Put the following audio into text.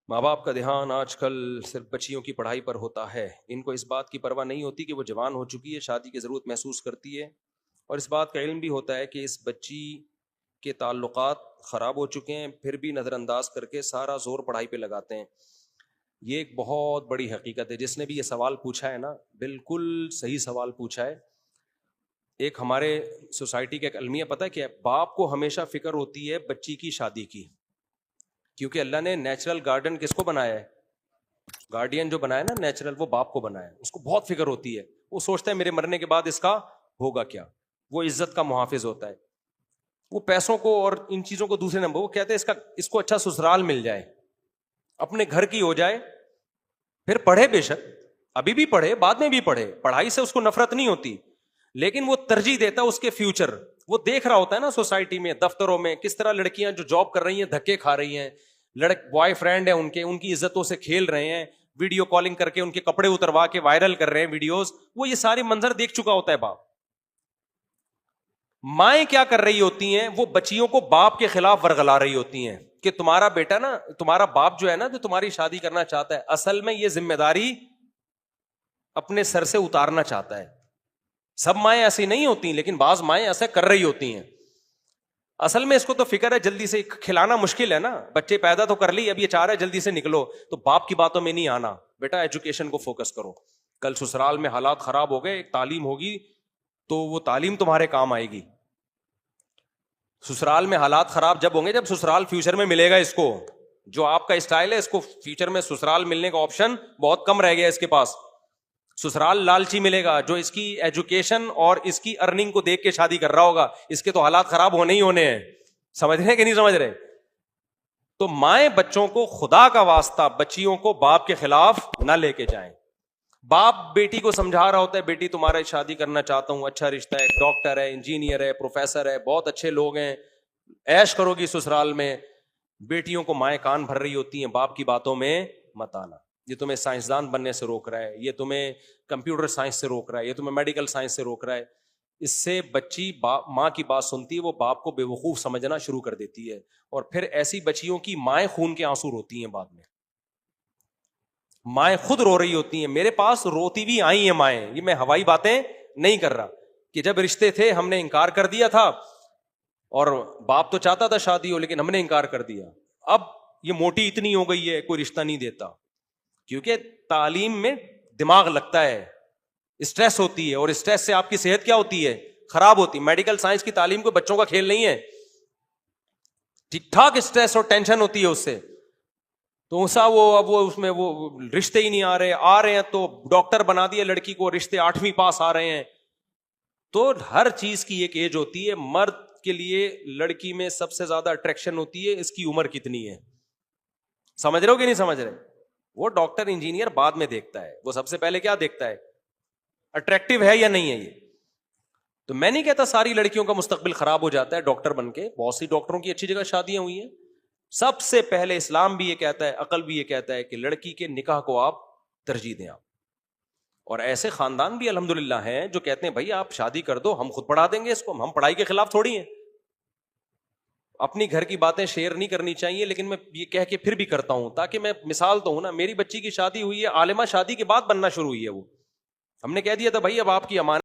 ماں باپ کا دھیان آج کل صرف بچیوں کی پڑھائی پر ہوتا ہے. ان کو اس بات کی پرواہ نہیں ہوتی کہ وہ جوان ہو چکی ہے, شادی کی ضرورت محسوس کرتی ہے, اور اس بات کا علم بھی ہوتا ہے کہ اس بچی کے تعلقات خراب ہو چکے ہیں, پھر بھی نظر انداز کر کے سارا زور پڑھائی پہ لگاتے ہیں. یہ ایک بہت بڑی حقیقت ہے. جس نے بھی یہ سوال پوچھا ہے نا, بالکل صحیح سوال پوچھا ہے. ایک ہمارے سوسائٹی کا ایک المیہ پتہ ہے کیا ہے؟ باپ کو ہمیشہ فکر ہوتی ہے بچی کی شادی کی, کیونکہ اللہ نے نیچرل گارڈن کس کو بنایا ہے؟ گارڈین جو بنایا نا نیچرل, وہ باپ کو بنایا ہے. اس کو بہت فکر ہوتی ہے, وہ سوچتا ہے میرے مرنے کے بعد اس کا ہوگا کیا. وہ عزت کا محافظ ہوتا ہے, وہ پیسوں کو اور ان چیزوں کو دوسرے نمبر, وہ کہتے ہیں اس کو اچھا سسرال مل جائے, اپنے گھر کی ہو جائے, پھر پڑھے بے شک, ابھی بھی پڑھے, بعد میں بھی پڑھے, پڑھائی سے اس کو نفرت نہیں ہوتی, لیکن وہ ترجیح دیتا اس کے فیوچر. وہ دیکھ رہا ہوتا ہے نا سوسائٹی میں, دفتروں میں, کس طرح لڑکیاں جو جاب کر رہی ہیں دھکے کھا رہی ہیں, بوائے فرینڈ ہیں ان کی عزتوں سے کھیل رہے ہیں, ویڈیو کالنگ کر کے ان کے کپڑے اتروا کے وائرل کر رہے ہیں ویڈیوز. وہ یہ سارے منظر دیکھ چکا ہوتا ہے باپ. مائیں کیا کر رہی ہوتی ہیں؟ وہ بچیوں کو باپ کے خلاف ورغلا رہی ہوتی ہیں کہ تمہارا بیٹا نا, تمہارا باپ جو ہے نا, جو تمہاری شادی کرنا چاہتا ہے, اصل میں یہ ذمہ داری اپنے سر سے اتارنا چاہتا ہے. سب مائیں ایسی نہیں ہوتی, لیکن بعض مائیں ایسا کر رہی ہوتی ہیں. اصل میں اس کو تو فکر ہے جلدی سے, کھلانا مشکل ہے نا, بچے پیدا تو کر لی, اب یہ چاہ رہا ہے جلدی سے نکلو. تو باپ کی باتوں میں نہیں آنا, بیٹا ایجوکیشن کو فوکس کرو. کل سسرال میں حالات خراب ہو گئے, ایک تعلیم ہوگی تو وہ تعلیم تمہارے کام آئے گی. سسرال میں حالات خراب جب ہوں گے, جب سسرال فیوچر میں ملے گا اس کو. جو آپ کا اسٹائل ہے, اس کو فیوچر میں سسرال ملنے کا آپشن بہت کم رہ گیا اس کے پاس. سسرال لالچی ملے گا جو اس کی ایجوکیشن اور اس کی ارننگ کو دیکھ کے شادی کر رہا ہوگا. اس کے تو حالات خراب ہونے ہی ہونے ہیں. سمجھ رہے ہیں کہ نہیں سمجھ رہے؟ تو مائیں بچوں کو, خدا کا واسطہ, بچیوں کو باپ کے خلاف نہ لے کے جائیں. باپ بیٹی کو سمجھا رہا ہوتا ہے, بیٹی تمہارا شادی کرنا چاہتا ہوں, اچھا رشتہ ہے, ڈاکٹر ہے, انجینئر ہے, پروفیسر ہے, بہت اچھے لوگ ہیں, عیش کرو گی سسرال میں. بیٹیوں کو مائیں کان بھر رہی ہوتی ہیں, باپ کی باتوں میں مت آنا, یہ تمہیں سائنسدان بننے سے روک رہا ہے, یہ تمہیں کمپیوٹر سائنس سے روک رہا ہے, یہ تمہیں میڈیکل سائنس سے روک رہا ہے. اس سے بچی ماں کی بات سنتی ہے, وہ باپ کو بے وقوف سمجھنا شروع کر دیتی ہے, اور پھر ایسی بچیوں کی مائیں خون کے آنسو روتی ہیں بعد میں. مائیں خود رو رہی ہوتی ہیں, میرے پاس روتی بھی آئی ہیں مائیں, یہ میں ہوائی باتیں نہیں کر رہا, کہ جب رشتے تھے ہم نے انکار کر دیا تھا, اور باپ تو چاہتا تھا شادی ہو لیکن ہم نے انکار کر دیا. اب یہ موٹی اتنی ہو گئی ہے, کوئی رشتہ نہیں دیتا. کیونکہ تعلیم میں دماغ لگتا ہے, اسٹریس ہوتی ہے, اور اسٹریس سے آپ کی صحت کیا ہوتی ہے؟ خراب ہوتی ہے. میڈیکل سائنس کی تعلیم کو بچوں کا کھیل نہیں ہے, ٹھیک ٹھاک اسٹریس اور ٹینشن ہوتی ہے اس سے. تو اب وہ اس میں وہ رشتے ہی نہیں آ رہے ہیں تو ڈاکٹر بنا دیا لڑکی کو, رشتے 8ویں پاس آ رہے ہیں. تو ہر چیز کی ایک ایج ہوتی ہے. مرد کے لیے لڑکی میں سب سے زیادہ اٹریکشن ہوتی ہے اس کی عمر کتنی ہے. سمجھ رہے ہو کہ نہیں سمجھ رہے؟ وہ ڈاکٹر انجینئر بعد میں دیکھتا ہے, وہ سب سے پہلے کیا دیکھتا ہے؟ اٹریکٹیو ہے یا نہیں ہے یہ. تو میں نہیں کہتا ساری لڑکیوں کا مستقبل خراب ہو جاتا ہے ڈاکٹر بن کے, بہت سی ڈاکٹروں کی اچھی جگہ شادیاں ہوئی ہیں. سب سے پہلے اسلام بھی یہ کہتا ہے, عقل بھی یہ کہتا ہے کہ لڑکی کے نکاح کو آپ ترجیح دیں آپ. اور ایسے خاندان بھی الحمدللہ ہیں جو کہتے ہیں بھائی آپ شادی کر دو, ہم خود پڑھا دیں گے اس کو, ہم پڑھائی کے خلاف تھوڑی ہیں. اپنی گھر کی باتیں شیئر نہیں کرنی چاہیے, لیکن میں یہ کہہ کے پھر بھی کرتا ہوں تاکہ میں مثال تو ہوں نا. میری بچی کی شادی ہوئی ہے, عالمہ شادی کے بعد بننا شروع ہوئی ہے. وہ ہم نے کہہ دیا تھا بھائی اب آپ کی امانت